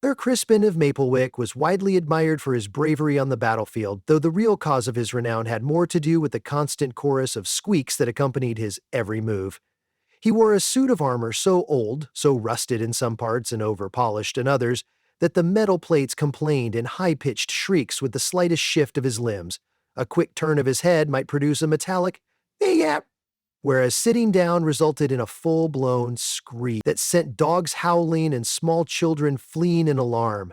Sir Crispin of Maplewick was widely admired for his bravery on the battlefield, though the real cause of his renown had more to do with the constant chorus of squeaks that accompanied his every move. He wore a suit of armor so old, so rusted in some parts and over-polished in others, that the metal plates complained in high-pitched shrieks with the slightest shift of his limbs. A quick turn of his head might produce a metallic "yap," whereas sitting down resulted in a full-blown scream that sent dogs howling and small children fleeing in alarm.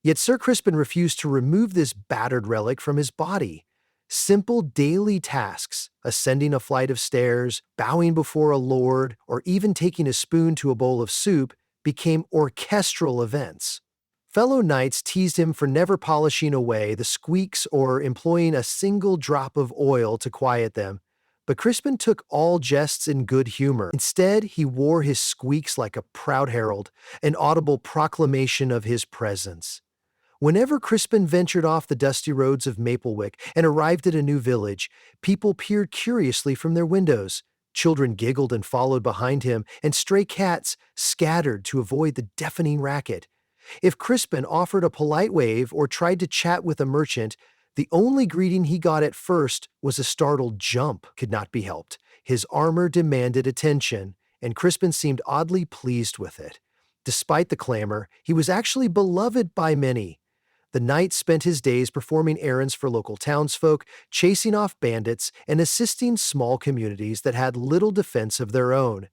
Yet Sir Crispin refused to remove this battered relic from his body. Simple daily tasks, ascending a flight of stairs, bowing before a lord, or even taking a spoon to a bowl of soup, became orchestral events. Fellow knights teased him for never polishing away the squeaks or employing a single drop of oil to quiet them, but Crispin took all jests in good humor. Instead, he wore his squeaks like a proud herald, an audible proclamation of his presence. Whenever Crispin ventured off the dusty roads of Maplewick and arrived at a new village, people peered curiously from their windows. Children giggled and followed behind him, and stray cats scattered to avoid the deafening racket. If Crispin offered a polite wave or tried to chat with a merchant, the only greeting he got at first was a startled jump. Could not be helped. His armor demanded attention, and Crispin seemed oddly pleased with it. Despite the clamor, he was actually beloved by many. The knight spent his days performing errands for local townsfolk, chasing off bandits, and assisting small communities that had little defense of their own.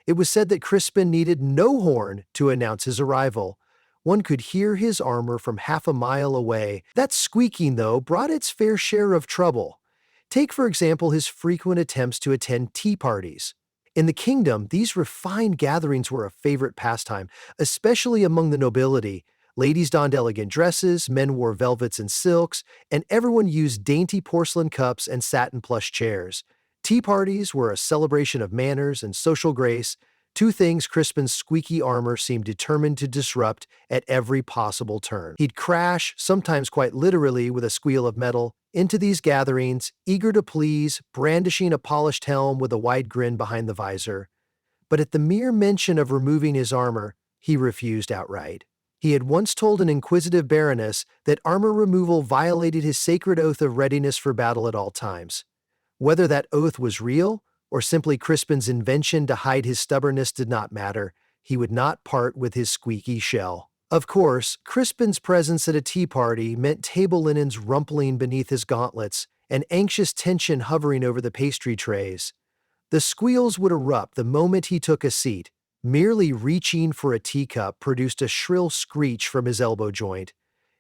It was said that Crispin needed no horn to announce his arrival. One could hear his armor from half a mile away. That squeaking, though, brought its fair share of trouble. Take, for example, his frequent attempts to attend tea parties. In the kingdom, these refined gatherings were a favorite pastime, especially among the nobility. Ladies donned elegant dresses, men wore velvets and silks, and everyone used dainty porcelain cups and satin plush chairs. Tea parties were a celebration of manners and social grace, two things Crispin's squeaky armor seemed determined to disrupt at every possible turn. He'd crash, sometimes quite literally with a squeal of metal, into these gatherings, eager to please, brandishing a polished helm with a wide grin behind the visor. But at the mere mention of removing his armor, he refused outright. He had once told an inquisitive baroness that armor removal violated his sacred oath of readiness for battle at all times. Whether that oath was real, or simply Crispin's invention to hide his stubbornness did not matter. He would not part with his squeaky shell. Of course, Crispin's presence at a tea party meant table linens rumpling beneath his gauntlets and anxious tension hovering over the pastry trays. The squeals would erupt the moment he took a seat. Merely reaching for a teacup produced a shrill screech from his elbow joint.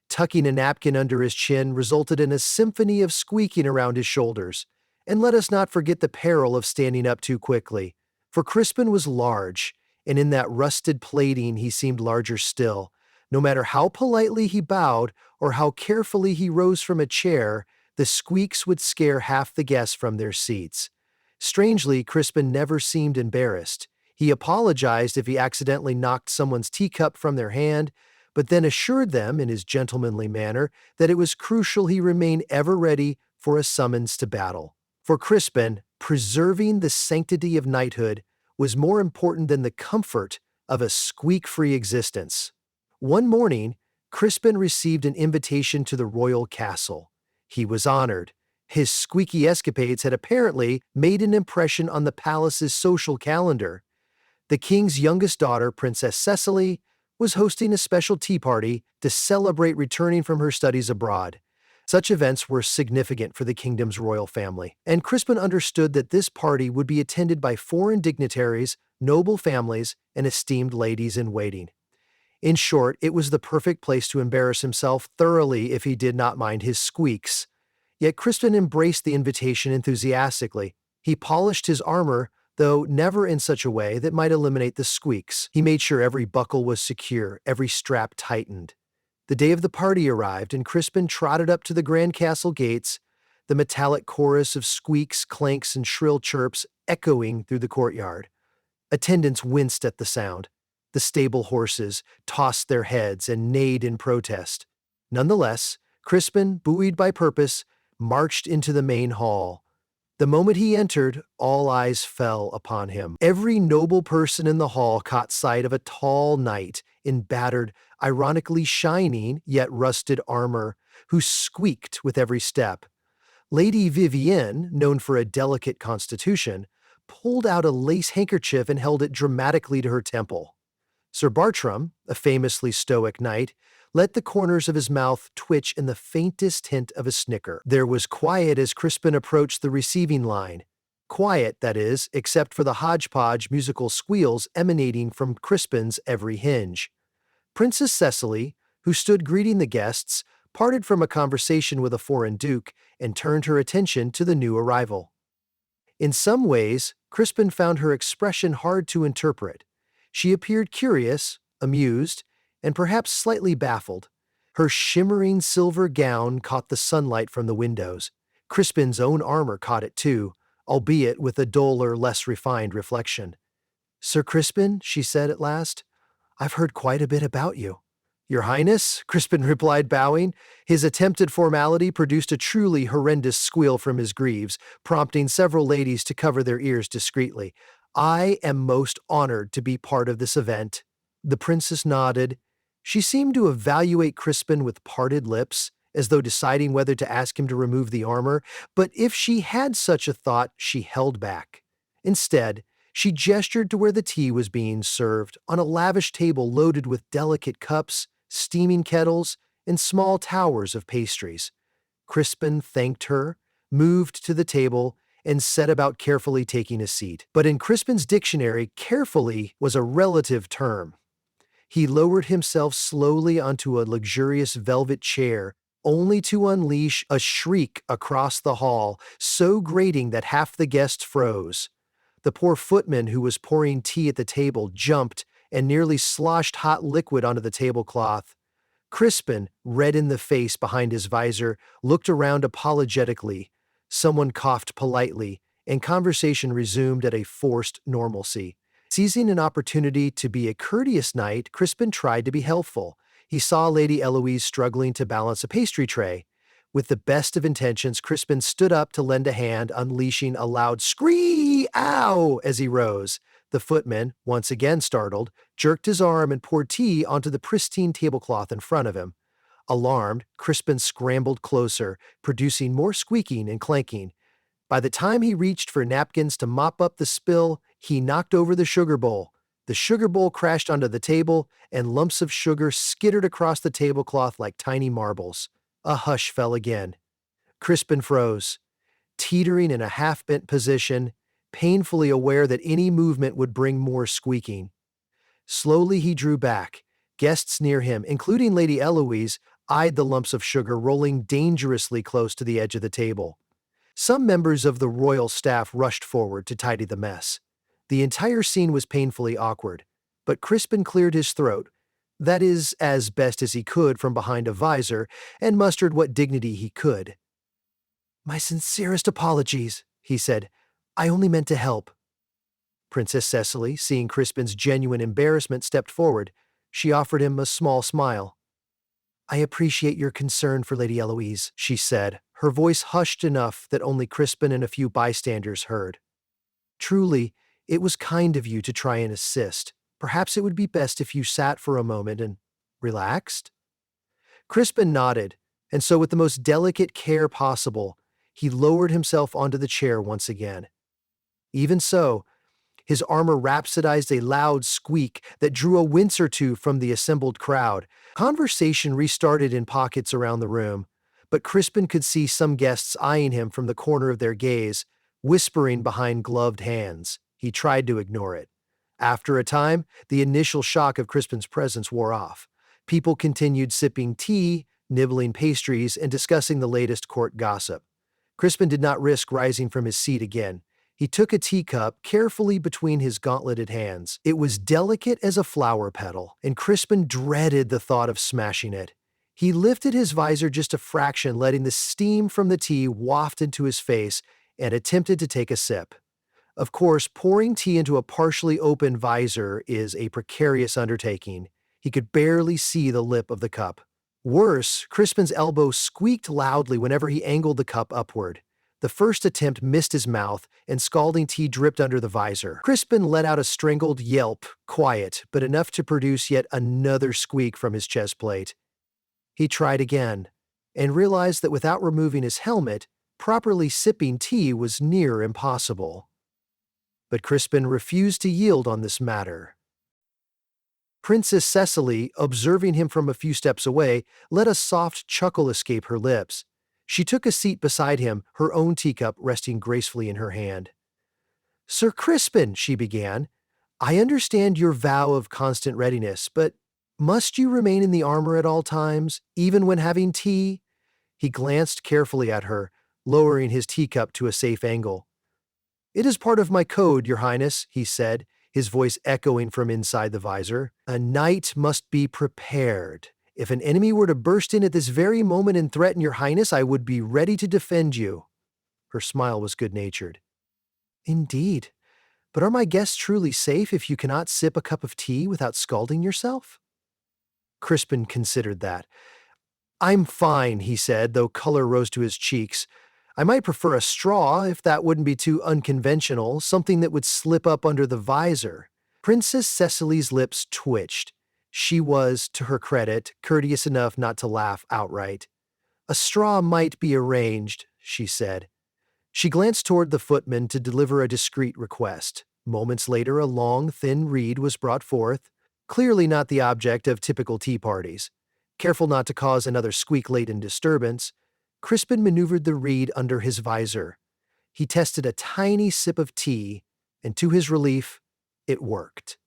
Tucking a napkin under his chin resulted in a symphony of squeaking around his shoulders. And let us not forget the peril of standing up too quickly. For Crispin was large, and in that rusted plating he seemed larger still. No matter how politely he bowed or how carefully he rose from a chair, the squeaks would scare half the guests from their seats. Strangely, Crispin never seemed embarrassed. He apologized if he accidentally knocked someone's teacup from their hand, but then assured them in his gentlemanly manner that it was crucial he remain ever ready for a summons to battle. For Crispin, preserving the sanctity of knighthood was more important than the comfort of a squeak-free existence. One morning, Crispin received an invitation to the royal castle. He was honored. His squeaky escapades had apparently made an impression on the palace's social calendar. The king's youngest daughter, Princess Cecily, was hosting a special tea party to celebrate returning from her studies abroad. Such events were significant for the kingdom's royal family, and Crispin understood that this party would be attended by foreign dignitaries, noble families, and esteemed ladies-in-waiting. In short, it was the perfect place to embarrass himself thoroughly if he did not mind his squeaks. Yet Crispin embraced the invitation enthusiastically. He polished his armor, though never in such a way that might eliminate the squeaks. He made sure every buckle was secure, every strap tightened. The day of the party arrived, and Crispin trotted up to the grand castle gates, the metallic chorus of squeaks, clanks, and shrill chirps echoing through the courtyard. Attendants winced at the sound. The stable horses tossed their heads and neighed in protest. Nonetheless, Crispin, buoyed by purpose, marched into the main hall. The moment he entered, all eyes fell upon him. Every noble person in the hall caught sight of a tall knight in battered, ironically shining yet rusted armor, who squeaked with every step. Lady Vivienne, known for a delicate constitution, pulled out a lace handkerchief and held it dramatically to her temple. Sir Bartram, a famously stoic knight, let the corners of his mouth twitch in the faintest hint of a snicker. There was quiet as Crispin approached the receiving line. Quiet, that is, except for the hodgepodge musical squeals emanating from Crispin's every hinge. Princess Cecily, who stood greeting the guests, parted from a conversation with a foreign duke and turned her attention to the new arrival. In some ways, Crispin found her expression hard to interpret. She appeared curious, amused, and perhaps slightly baffled. Her shimmering silver gown caught the sunlight from the windows. Crispin's own armor caught it too, albeit with a duller, less refined reflection. "Sir Crispin," she said at last, "I've heard quite a bit about you." "Your Highness," Crispin replied, bowing. His attempted formality produced a truly horrendous squeal from his greaves, prompting several ladies to cover their ears discreetly. "I am most honored to be part of this event." The princess nodded. She seemed to evaluate Crispin with parted lips, as though deciding whether to ask him to remove the armor, but if she had such a thought, she held back. Instead, she gestured to where the tea was being served, on a lavish table loaded with delicate cups, steaming kettles, and small towers of pastries. Crispin thanked her, moved to the table, and set about carefully taking a seat. But in Crispin's dictionary, carefully was a relative term. He lowered himself slowly onto a luxurious velvet chair, only to unleash a shriek across the hall, so grating that half the guests froze. The poor footman who was pouring tea at the table jumped and nearly sloshed hot liquid onto the tablecloth. Crispin, red in the face behind his visor, looked around apologetically. Someone coughed politely, and conversation resumed at a forced normalcy. Seizing an opportunity to be a courteous knight, Crispin tried to be helpful. He saw Lady Eloise struggling to balance a pastry tray. With the best of intentions, Crispin stood up to lend a hand, unleashing a loud scream, "Ow!" as he rose. The footman, once again startled, jerked his arm and poured tea onto the pristine tablecloth in front of him. Alarmed, Crispin scrambled closer, producing more squeaking and clanking. By the time he reached for napkins to mop up the spill, he knocked over the sugar bowl. The sugar bowl crashed onto the table, and lumps of sugar skittered across the tablecloth like tiny marbles. A hush fell again. Crispin froze, teetering in a half-bent position, painfully aware that any movement would bring more squeaking. Slowly he drew back. Guests near him, including Lady Eloise, eyed the lumps of sugar rolling dangerously close to the edge of the table. Some members of the royal staff rushed forward to tidy the mess. The entire scene was painfully awkward, but Crispin cleared his throat, that is, as best as he could from behind a visor, and mustered what dignity he could. "My sincerest apologies," he said. "I only meant to help." Princess Cecily, seeing Crispin's genuine embarrassment, stepped forward. She offered him a small smile. "I appreciate your concern for Lady Eloise," she said, her voice hushed enough that only Crispin and a few bystanders heard. "Truly, it was kind of you to try and assist. Perhaps it would be best if you sat for a moment and relaxed?" Crispin nodded, and so with the most delicate care possible, he lowered himself onto the chair once again. Even so, his armor rhapsodized a loud squeak that drew a wince or two from the assembled crowd. Conversation restarted in pockets around the room, but Crispin could see some guests eyeing him from the corner of their gaze, whispering behind gloved hands. He tried to ignore it. After a time, the initial shock of Crispin's presence wore off. People continued sipping tea, nibbling pastries, and discussing the latest court gossip. Crispin did not risk rising from his seat again. He took a teacup carefully between his gauntleted hands. It was delicate as a flower petal, and Crispin dreaded the thought of smashing it. He lifted his visor just a fraction, letting the steam from the tea waft into his face, and attempted to take a sip. Of course, pouring tea into a partially open visor is a precarious undertaking. He could barely see the lip of the cup. Worse, Crispin's elbow squeaked loudly whenever he angled the cup upward. The first attempt missed his mouth, and scalding tea dripped under the visor. Crispin let out a strangled yelp, quiet, but enough to produce yet another squeak from his chest plate. He tried again, and realized that without removing his helmet, properly sipping tea was near impossible. But Crispin refused to yield on this matter. Princess Cecily, observing him from a few steps away, let a soft chuckle escape her lips. She took a seat beside him, her own teacup resting gracefully in her hand. "Sir Crispin," she began, "I understand your vow of constant readiness, but must you remain in the armor at all times, even when having tea?" He glanced carefully at her, lowering his teacup to a safe angle. "It is part of my code, Your Highness," he said, his voice echoing from inside the visor. "A knight must be prepared. If an enemy were to burst in at this very moment and threaten Your Highness, I would be ready to defend you." Her smile was good-natured. "Indeed. But are my guests truly safe if you cannot sip a cup of tea without scalding yourself?" Crispin considered that. "I'm fine," he said, though color rose to his cheeks. "I might prefer a straw, if that wouldn't be too unconventional, something that would slip up under the visor." Princess Cecily's lips twitched. She was, to her credit, courteous enough not to laugh outright. "A straw might be arranged," she said. She glanced toward the footman to deliver a discreet request. Moments later, a long, thin reed was brought forth, clearly not the object of typical tea parties. Careful not to cause another squeak-laden disturbance, Crispin maneuvered the reed under his visor. He tested a tiny sip of tea, and to his relief, it worked.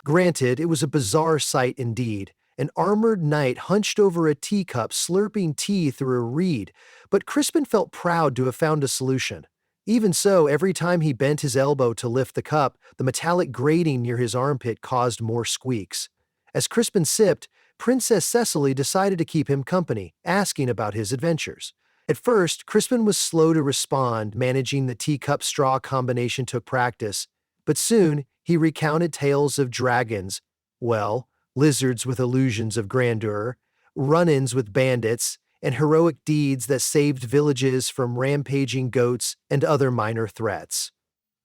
Granted, it was a bizarre sight indeed, an armored knight hunched over a teacup slurping tea through a reed, but Crispin felt proud to have found a solution. Even so, every time he bent his elbow to lift the cup, the metallic grating near his armpit caused more squeaks. As Crispin sipped, Princess Cecily decided to keep him company, asking about his adventures. At first, Crispin was slow to respond, managing the teacup-straw combination took practice, but soon he recounted tales of dragons, well, lizards with illusions of grandeur, run-ins with bandits, and heroic deeds that saved villages from rampaging goats and other minor threats.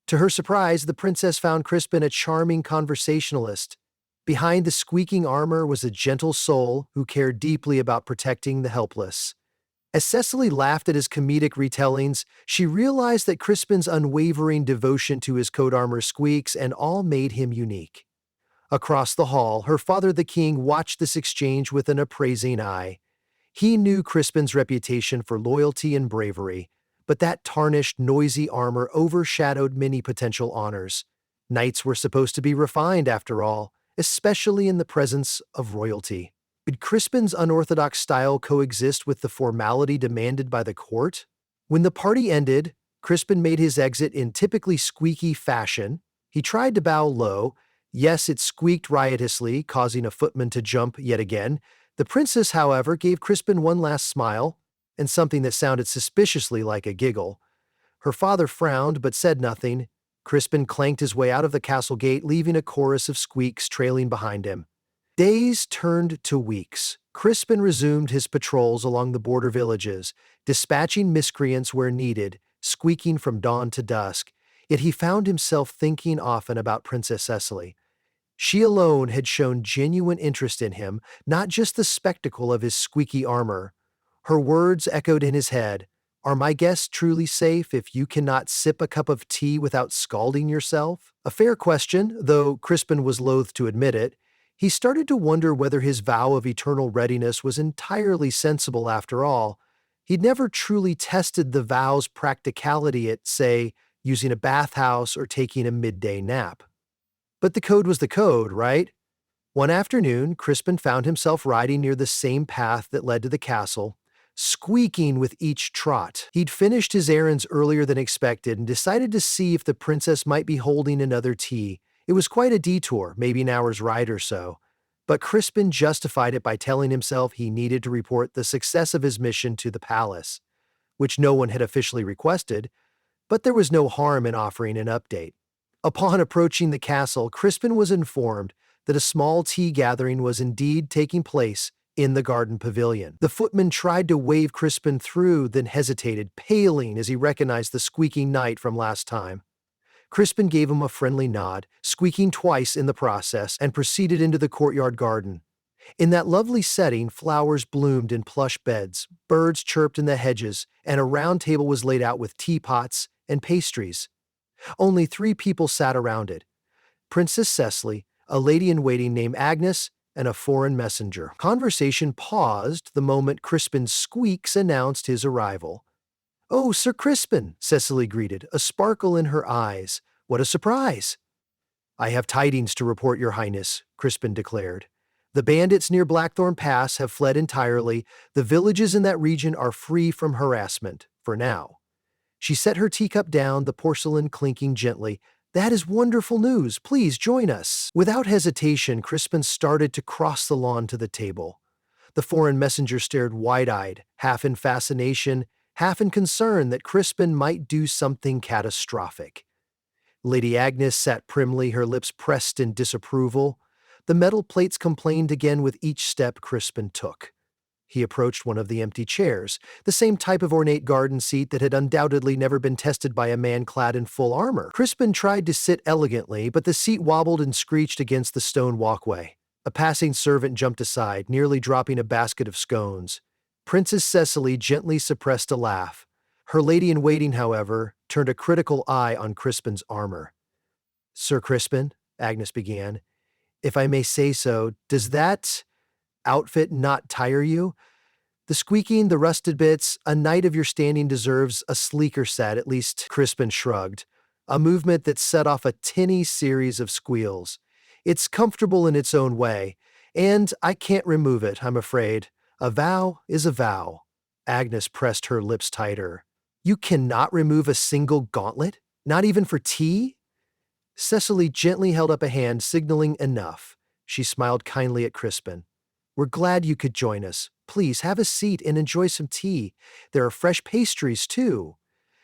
To her surprise, the princess found Crispin a charming conversationalist. Behind the squeaking armor was a gentle soul who cared deeply about protecting the helpless. As Cecily laughed at his comedic retellings, she realized that Crispin's unwavering devotion to his coat armor Squeaks and all made him unique. Across the hall, her father the king watched this exchange with an appraising eye. He knew Crispin's reputation for loyalty and bravery, but that tarnished, noisy armor overshadowed many potential honors. Knights were supposed to be refined, after all, especially in the presence of royalty. Could Crispin's unorthodox style coexist with the formality demanded by the court? When the party ended, Crispin made his exit in typically squeaky fashion. He tried to bow low. Yes, it squeaked riotously, causing a footman to jump yet again. The princess, however, gave Crispin one last smile, and something that sounded suspiciously like a giggle. Her father frowned but said nothing. Crispin clanked his way out of the castle gate, leaving a chorus of squeaks trailing behind him. Days turned to weeks. Crispin resumed his patrols along the border villages, dispatching miscreants where needed, squeaking from dawn to dusk. Yet he found himself thinking often about Princess Cecily. She alone had shown genuine interest in him, not just the spectacle of his squeaky armor. Her words echoed in his head. "Are my guests truly safe if you cannot sip a cup of tea without scalding yourself?" A fair question, though Crispin was loath to admit it. He started to wonder whether his vow of eternal readiness was entirely sensible after all. He'd never truly tested the vow's practicality at, say, using a bathhouse or taking a midday nap. But the code was the code, right? One afternoon, Crispin found himself riding near the same path that led to the castle, squeaking with each trot. He'd finished his errands earlier than expected and decided to see if the princess might be holding another tea. It was quite a detour, maybe an hour's ride or so. But Crispin justified it by telling himself he needed to report the success of his mission to the palace, which no one had officially requested, but there was no harm in offering an update. Upon approaching the castle, Crispin was informed that a small tea gathering was indeed taking place in the garden pavilion. The footman tried to wave Crispin through, then hesitated, paling as he recognized the squeaky knight from last time. Crispin gave him a friendly nod, squeaking twice in the process, and proceeded into the courtyard garden. In that lovely setting, flowers bloomed in plush beds, birds chirped in the hedges, and a round table was laid out with teapots and pastries. Only 3 people sat around it: Princess Cecily, a lady-in-waiting named Agnes, and a foreign messenger. Conversation paused the moment Crispin Squeaks announced his arrival. "Oh, Sir Crispin," Cecily greeted, a sparkle in her eyes. "What a surprise!" "I have tidings to report, Your Highness," Crispin declared. "The bandits near Blackthorn Pass have fled entirely. The villages in that region are free from harassment, for now." She set her teacup down, the porcelain clinking gently. "That is wonderful news. Please join us." Without hesitation, Crispin started to cross the lawn to the table. The foreign messenger stared wide-eyed, half in fascination, half in concern that Crispin might do something catastrophic. Lady Agnes sat primly, her lips pressed in disapproval. The metal plates complained again with each step Crispin took. He approached one of the empty chairs, the same type of ornate garden seat that had undoubtedly never been tested by a man clad in full armor. Crispin tried to sit elegantly, but the seat wobbled and screeched against the stone walkway. A passing servant jumped aside, nearly dropping a basket of scones. Princess Cecily gently suppressed a laugh. Her lady-in-waiting, however, turned a critical eye on Crispin's armor. "Sir Crispin," Agnes began, "if I may say so, does that outfit not tire you? The squeaking, the rusted bits, a knight of your standing deserves a sleeker set," at least Crispin shrugged, a movement that set off a tinny series of squeals. "It's comfortable in its own way, and I can't remove it, I'm afraid. A vow is a vow." Agnes pressed her lips tighter. "You cannot remove a single gauntlet? Not even for tea?" Cecily gently held up a hand, signaling enough. She smiled kindly at Crispin. "We're glad you could join us. Please have a seat and enjoy some tea. There are fresh pastries, too."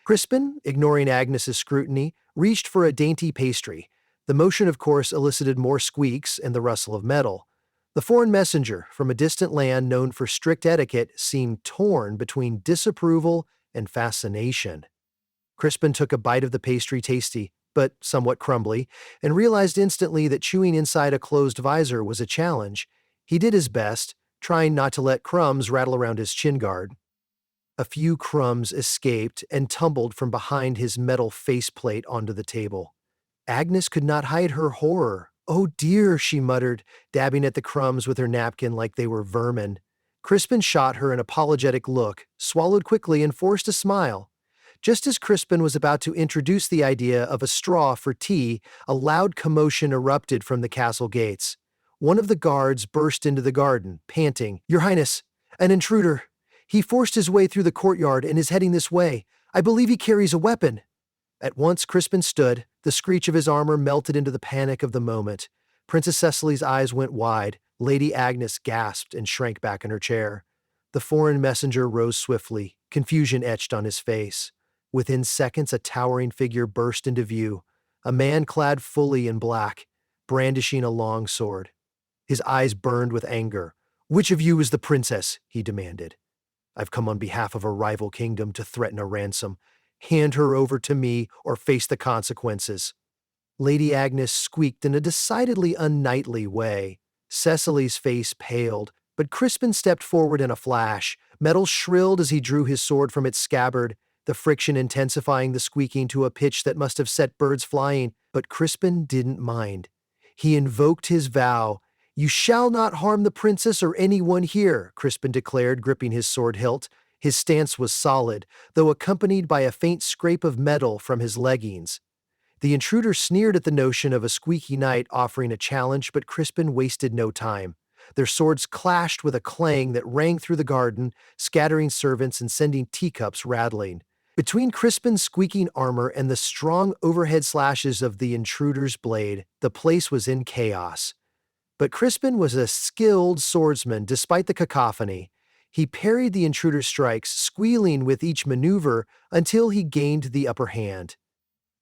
Crispin, ignoring Agnes's scrutiny, reached for a dainty pastry. The motion, of course, elicited more squeaks and the rustle of metal. The foreign messenger, from a distant land known for strict etiquette, seemed torn between disapproval and fascination. Crispin took a bite of the pastry, tasty, but somewhat crumbly, and realized instantly that chewing inside a closed visor was a challenge. He did his best, trying not to let crumbs rattle around his chin guard. A few crumbs escaped and tumbled from behind his metal faceplate onto the table. Agnes could not hide her horror. "Oh dear," she muttered, dabbing at the crumbs with her napkin like they were vermin. Crispin shot her an apologetic look, swallowed quickly, and forced a smile. Just as Crispin was about to introduce the idea of a straw for tea, a loud commotion erupted from the castle gates. One of the guards burst into the garden, panting, "Your Highness, an intruder. He forced his way through the courtyard and is heading this way. I believe he carries a weapon." At once Crispin stood, the screech of his armor melted into the panic of the moment. Princess Cecily's eyes went wide. Lady Agnes gasped and shrank back in her chair. The foreign messenger rose swiftly, confusion etched on his face. Within seconds, a towering figure burst into view, a man clad fully in black, brandishing a long sword. His eyes burned with anger. "Which of you is the princess?" he demanded. "I've come on behalf of a rival kingdom to threaten a ransom. Hand her over to me or face the consequences." Lady Agnes squeaked in a decidedly unknightly way. Cecily's face paled, but Crispin stepped forward in a flash. Metal shrilled as he drew his sword from its scabbard, the friction intensifying the squeaking to a pitch that must have set birds flying. But Crispin didn't mind. He invoked his vow. "You shall not harm the princess or anyone here," Crispin declared, gripping his sword hilt. His stance was solid, though accompanied by a faint scrape of metal from his leggings. The intruder sneered at the notion of a squeaky knight offering a challenge, but Crispin wasted no time. Their swords clashed with a clang that rang through the garden, scattering servants and sending teacups rattling. Between Crispin's squeaking armor and the strong overhead slashes of the intruder's blade, the place was in chaos. But Crispin was a skilled swordsman despite the cacophony. He parried the intruder's strikes, squealing with each maneuver until he gained the upper hand.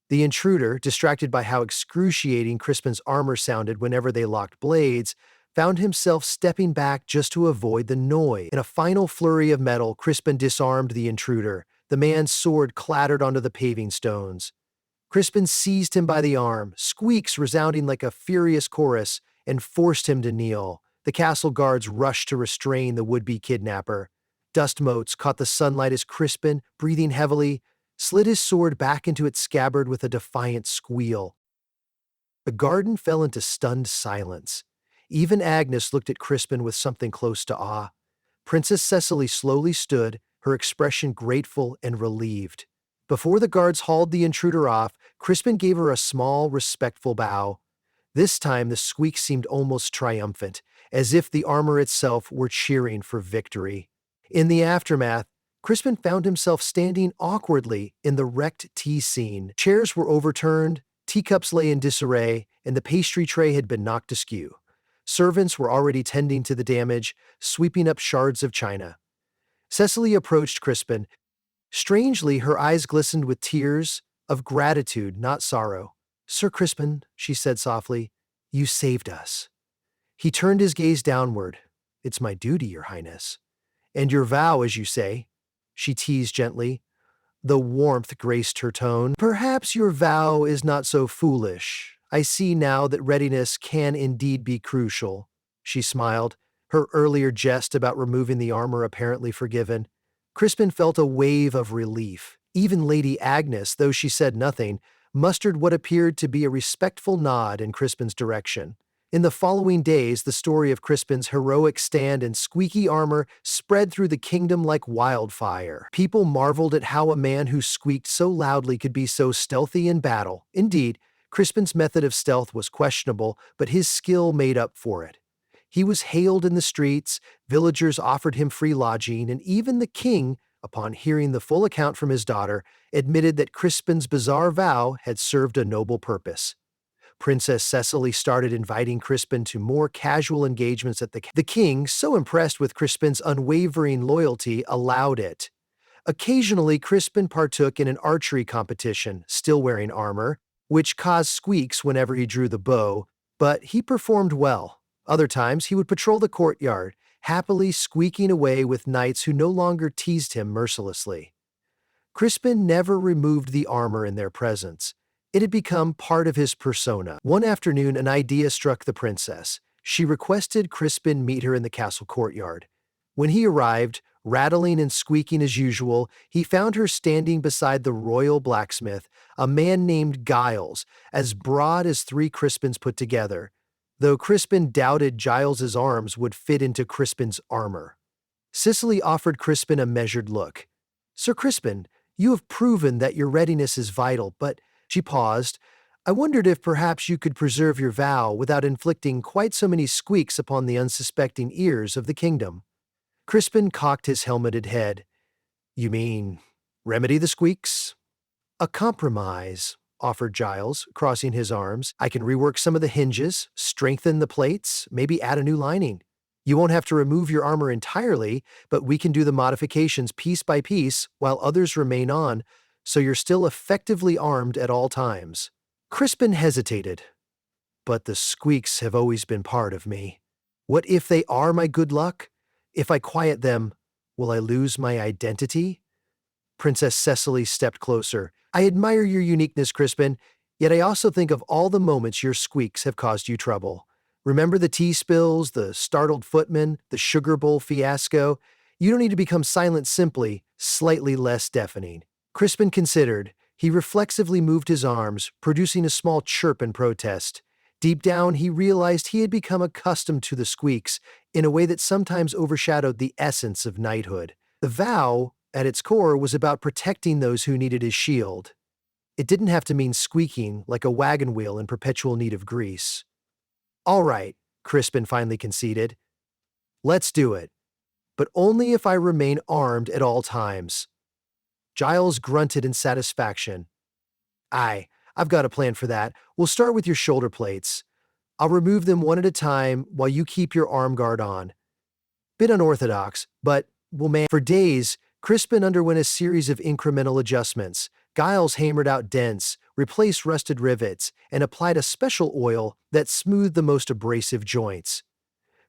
The intruder, distracted by how excruciating Crispin's armor sounded whenever they locked blades, found himself stepping back just to avoid the noise. In a final flurry of metal, Crispin disarmed the intruder. The man's sword clattered onto the paving stones. Crispin seized him by the arm, squeaks resounding like a furious chorus, and forced him to kneel. The castle guards rushed to restrain the would-be kidnapper. Dust motes caught the sunlight as Crispin, breathing heavily, slid his sword back into its scabbard with a defiant squeal. The garden fell into stunned silence. Even Agnes looked at Crispin with something close to awe. Princess Cecily slowly stood, her expression grateful and relieved. Before the guards hauled the intruder off, Crispin gave her a small, respectful bow. This time the squeak seemed almost triumphant, as if the armor itself were cheering for victory. In the aftermath, Crispin found himself standing awkwardly in the wrecked tea scene. Chairs were overturned, teacups lay in disarray, and the pastry tray had been knocked askew. Servants were already tending to the damage, sweeping up shards of china. Cecily approached Crispin. Strangely, her eyes glistened with tears of gratitude, not sorrow. "Sir Crispin," she said softly, "you saved us." He turned his gaze downward. "It's my duty, Your Highness." "And your vow, as you say," she teased gently. The warmth graced her tone. "Perhaps your vow is not so foolish. I see now that readiness can indeed be crucial." She smiled, her earlier jest about removing the armor apparently forgiven. Crispin felt a wave of relief. Even Lady Agnes, though she said nothing, mustered what appeared to be a respectful nod in Crispin's direction. In the following days, the story of Crispin's heroic stand in squeaky armor spread through the kingdom like wildfire. People marveled at how a man who squeaked so loudly could be so stealthy in battle. Indeed, Crispin's method of stealth was questionable, but his skill made up for it. He was hailed in the streets, villagers offered him free lodging, and even the king, upon hearing the full account from his daughter, admitted that Crispin's bizarre vow had served a noble purpose. Princess Cecily started inviting Crispin to more casual engagements at the king, so impressed with Crispin's unwavering loyalty, allowed it. Occasionally, Crispin partook in an archery competition, still wearing armor, which caused squeaks whenever he drew the bow, but he performed well. Other times, he would patrol the courtyard, happily squeaking away with knights who no longer teased him mercilessly. Crispin never removed the armor in their presence. It had become part of his persona. One afternoon, an idea struck the princess. She requested Crispin meet her in the castle courtyard. When he arrived, rattling and squeaking as usual, he found her standing beside the royal blacksmith, a man named Giles, as broad as 3 Crispins put together, though Crispin doubted Giles's arms would fit into Crispin's armor. Cicely offered Crispin a measured look. "Sir Crispin, you have proven that your readiness is vital, but—" She paused. "I wondered if perhaps you could preserve your vow without inflicting quite so many squeaks upon the unsuspecting ears of the kingdom." Crispin cocked his helmeted head. "You mean, remedy the squeaks?" "A compromise," offered Giles, crossing his arms. "I can rework some of the hinges, strengthen the plates, maybe add a new lining. You won't have to remove your armor entirely, but we can do the modifications piece by piece while others remain on, so you're still effectively armed at all times." Crispin hesitated. "But the squeaks have always been part of me. What if they are my good luck? If I quiet them, will I lose my identity?" Princess Cecily stepped closer. "I admire your uniqueness, Crispin, yet I also think of all the moments your squeaks have caused you trouble. Remember the tea spills, the startled footman, the sugar bowl fiasco? You don't need to become silent, simply slightly less deafening." Crispin considered. He reflexively moved his arms, producing a small chirp in protest. Deep down, he realized he had become accustomed to the squeaks in a way that sometimes overshadowed the essence of knighthood. The vow, at its core, was about protecting those who needed his shield. It didn't have to mean squeaking like a wagon wheel in perpetual need of grease. "All right," Crispin finally conceded. "Let's do it. But only if I remain armed at all times." Giles grunted in satisfaction. "Aye, I've got a plan for that. We'll start with your shoulder plates. I'll remove them one at a time while you keep your arm guard on. Bit unorthodox, but we'll manage." For days, Crispin underwent a series of incremental adjustments. Giles hammered out dents, replaced rusted rivets, and applied a special oil that smoothed the most abrasive joints.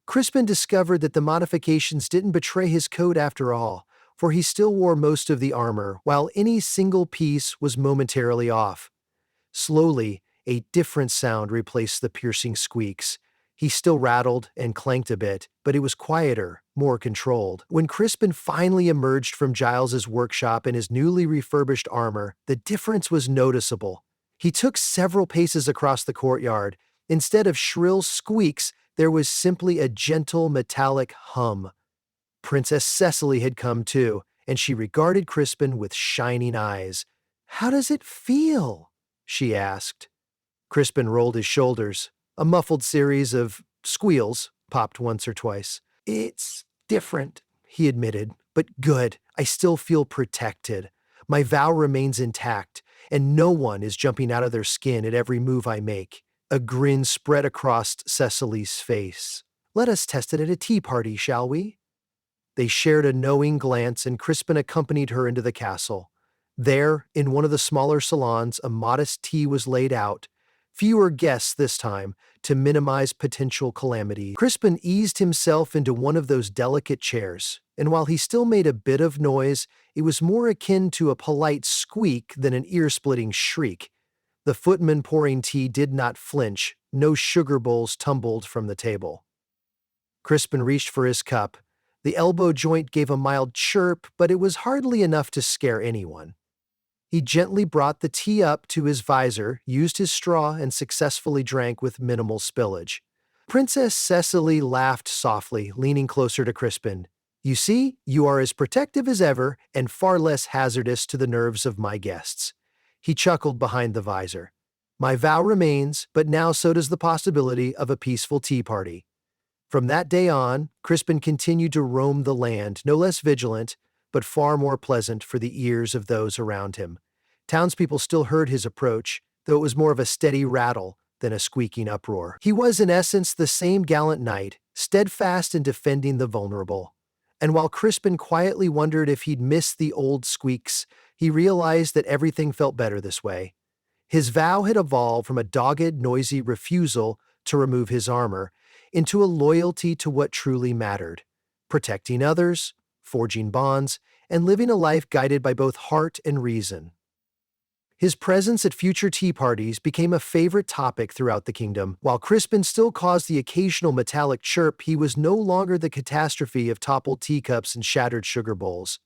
Crispin discovered that the modifications didn't betray his code after all, for he still wore most of the armor, while any single piece was momentarily off. Slowly, a different sound replaced the piercing squeaks. He still rattled and clanked a bit, but it was quieter, more controlled. When Crispin finally emerged from Giles's workshop in his newly refurbished armor, the difference was noticeable. He took several paces across the courtyard. Instead of shrill squeaks, there was simply a gentle metallic hum. Princess Cecily had come too, and she regarded Crispin with shining eyes. "How does it feel?" she asked. Crispin rolled his shoulders. A muffled series of squeals popped once or twice. "It's different," he admitted, "but good. I still feel protected. My vow remains intact, and no one is jumping out of their skin at every move I make." A grin spread across Cecily's face. "Let us test it at a tea party, shall we?" They shared a knowing glance, and Crispin accompanied her into the castle. There, in one of the smaller salons, a modest tea was laid out. Fewer guests this time, to minimize potential calamity. Crispin eased himself into one of those delicate chairs, and while he still made a bit of noise, it was more akin to a polite squeak than an ear-splitting shriek. The footman pouring tea did not flinch. No sugar bowls tumbled from the table. Crispin reached for his cup. The elbow joint gave a mild chirp, but it was hardly enough to scare anyone. He gently brought the tea up to his visor, used his straw, and successfully drank with minimal spillage. Princess Cecily laughed softly, leaning closer to Crispin. "You see, you are as protective as ever and far less hazardous to the nerves of my guests." He chuckled behind the visor. "My vow remains, but now so does the possibility of a peaceful tea party." From that day on, Crispin continued to roam the land, no less vigilant, but far more pleasant for the ears of those around him. Townspeople still heard his approach, though it was more of a steady rattle than a squeaking uproar. He was in essence the same gallant knight, steadfast in defending the vulnerable. And while Crispin quietly wondered if he'd missed the old squeaks, he realized that everything felt better this way. His vow had evolved from a dogged, noisy refusal to remove his armor into a loyalty to what truly mattered: protecting others, forging bonds, and living a life guided by both heart and reason. His presence at future tea parties became a favorite topic throughout the kingdom. While Crispin still caused the occasional metallic chirp, he was no longer the catastrophe of toppled teacups and shattered sugar bowls.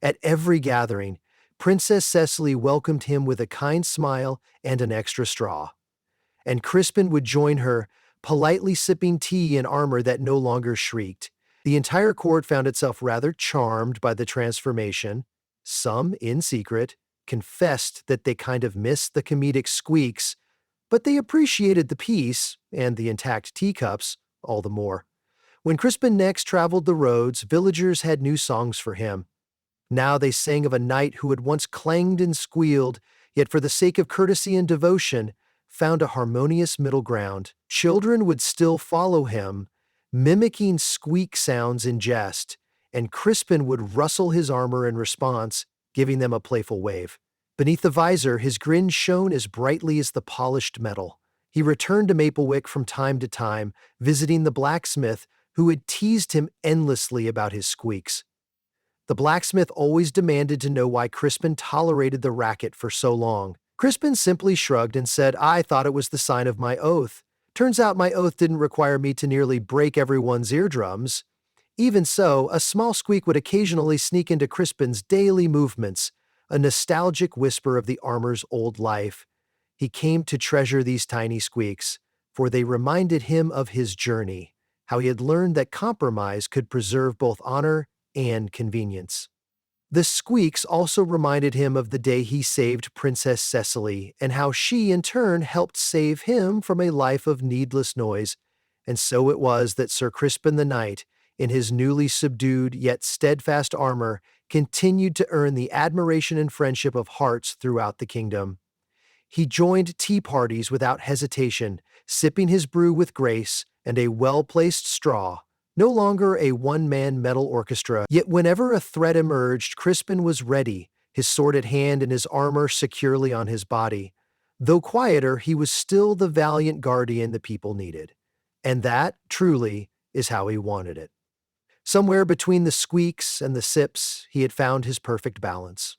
At every gathering, Princess Cecily welcomed him with a kind smile and an extra straw. And Crispin would join her, politely sipping tea in armor that no longer shrieked. The entire court found itself rather charmed by the transformation. Some, in secret, confessed that they kind of missed the comedic squeaks, but they appreciated the peace and the intact teacups all the more. When Crispin next traveled the roads, villagers had new songs for him. Now they sang of a knight who had once clanged and squealed, yet for the sake of courtesy and devotion, found a harmonious middle ground. Children would still follow him, mimicking squeak sounds in jest, and Crispin would rustle his armor in response, giving them a playful wave. Beneath the visor, his grin shone as brightly as the polished metal. He returned to Maplewick from time to time, visiting the blacksmith who had teased him endlessly about his squeaks. The blacksmith always demanded to know why Crispin tolerated the racket for so long. Crispin simply shrugged and said, "I thought it was the sign of my oath. Turns out my oath didn't require me to nearly break everyone's eardrums." Even so, a small squeak would occasionally sneak into Crispin's daily movements, a nostalgic whisper of the armor's old life. He came to treasure these tiny squeaks, for they reminded him of his journey, how he had learned that compromise could preserve both honor and convenience. The squeaks also reminded him of the day he saved Princess Cecily, and how she, in turn, helped save him from a life of needless noise. And so it was that Sir Crispin the Knight, in his newly subdued yet steadfast armor, continued to earn the admiration and friendship of hearts throughout the kingdom. He joined tea parties without hesitation, sipping his brew with grace and a well-placed straw. No longer a one-man metal orchestra, yet whenever a threat emerged, Crispin was ready, his sword at hand and his armor securely on his body. Though quieter, he was still the valiant guardian the people needed. And that, truly, is how he wanted it. Somewhere between the squeaks and the sips, he had found his perfect balance.